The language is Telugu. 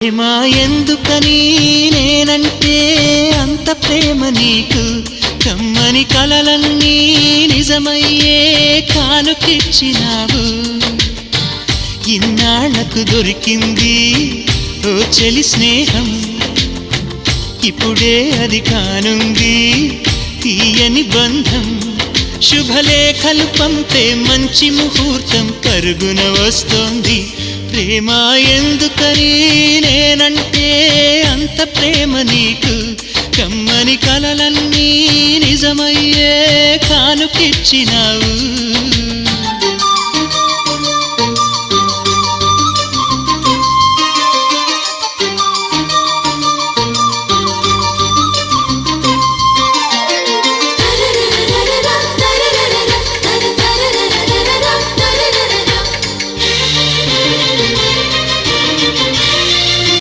ప్రేమ ఎందుకని నేనంటే అంత ప్రేమ నీకు కమ్మని కలలన్నీ నిజమయ్యే కానుకిచ్చినావు ఇన్నాళ్లకు దొరికింది ఓ చెలి స్నేహం ఇప్పుడే అది కానుంది తీయని బంధం శుభలేఖలు పంపే మంచి ముహూర్తం పరుగున వస్తోంది ప్రేమ ఎందుకని నేనంటే అంత ప్రేమ నీకు కమ్మని కలలన్నీ నిజమయ్యే కానుకిచ్చినావు